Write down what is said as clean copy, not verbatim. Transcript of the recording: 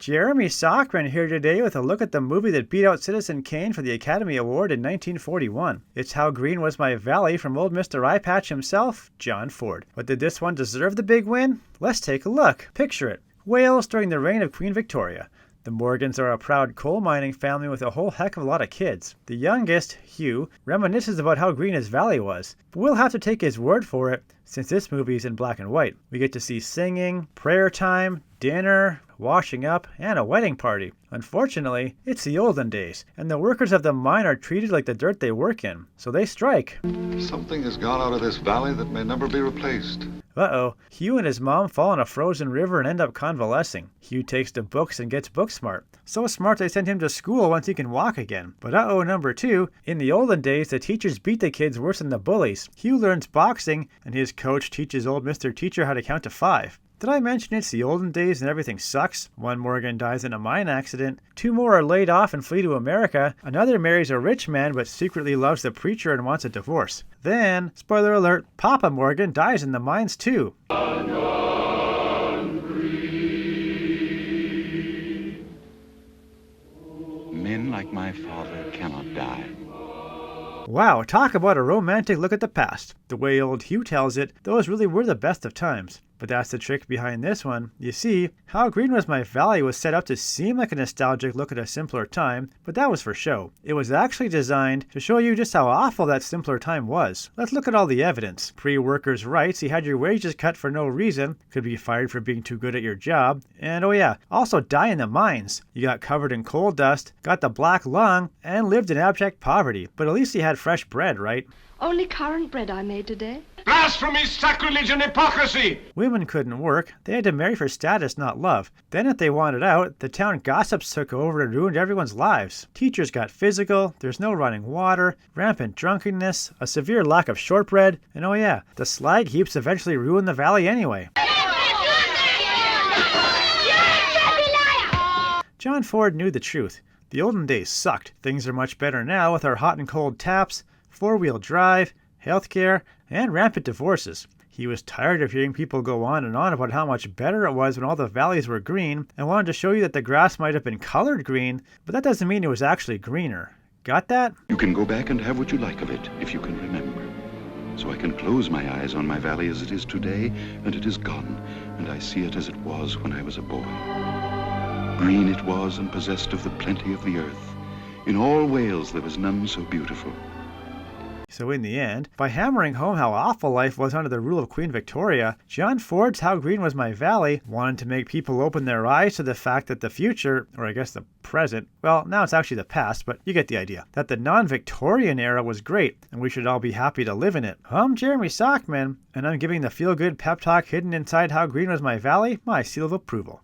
Jeremy Sockman here today with a look at the movie that beat out Citizen Kane for the Academy Award in 1941. It's How Green Was My Valley from old Mr. Eye Patch himself, John Ford. But did this one deserve the big win? Let's take a look. Picture it. Wales during the reign of Queen Victoria. The Morgans are a proud coal mining family with a whole heck of a lot of kids. The youngest, Hugh, reminisces about how green his valley was, but we'll have to take his word for it since this movie is in black and white. We get to see singing, prayer time, dinner, washing up, and a wedding party. Unfortunately, it's the olden days, and the workers of the mine are treated like the dirt they work in, so they strike. Something has gone out of this valley that may never be replaced. Uh-oh. Hugh and his mom fall in a frozen river and end up convalescing. Hugh takes to books and gets book smart. So smart they send him to school once he can walk again. But number 2, in the olden days, the teachers beat the kids worse than the bullies. Hugh learns boxing, and his coach teaches old Mr. Teacher how to count to 5. Did I mention it's the olden days and everything sucks? One Morgan dies in a mine accident. 2 more are laid off and flee to America. Another marries a rich man but secretly loves the preacher and wants a divorce. Then, spoiler alert, Papa Morgan dies in the mines too. Men like my father cannot die. Wow, talk about a romantic look at the past. The way old Hugh tells it, those really were the best of times. But that's the trick behind this one. You see, How Green Was My Valley was set up to seem like a nostalgic look at a simpler time, but that was for show. It was actually designed to show you just how awful that simpler time was. Let's look at all the evidence. Pre-workers' rights, you had your wages cut for no reason, could be fired for being too good at your job, and oh yeah, also die in the mines. You got covered in coal dust, got the black lung, and lived in abject poverty. But at least you had fresh bread, right? Only currant bread I made today. Blasphemy, sacrilege, and hypocrisy! Women couldn't work. They had to marry for status, not love. Then if they wanted out, the town gossips took over and ruined everyone's lives. Teachers got physical, there's no running water, rampant drunkenness, a severe lack of shortbread, and oh yeah, the slag heaps eventually ruined the valley anyway. John Ford knew the truth. The olden days sucked. Things are much better now with our hot and cold taps, 4-wheel drive, healthcare, and rampant divorces. He was tired of hearing people go on and on about how much better it was when all the valleys were green, and wanted to show you that the grass might have been colored green, but that doesn't mean it was actually greener. Got that? You can go back and have what you like of it, if you can remember. So I can close my eyes on my valley as it is today, and it is gone, and I see it as it was when I was a boy. Green it was and possessed of the plenty of the earth. In all Wales there was none so beautiful. So in the end, by hammering home how awful life was under the rule of Queen Victoria, John Ford's How Green Was My Valley wanted to make people open their eyes to the fact that the future, or I guess the present, well, now it's actually the past, but you get the idea, that the non-Victorian era was great, and we should all be happy to live in it. I'm Jeremy Sockman, and I'm giving the feel-good pep talk hidden inside How Green Was My Valley my seal of approval.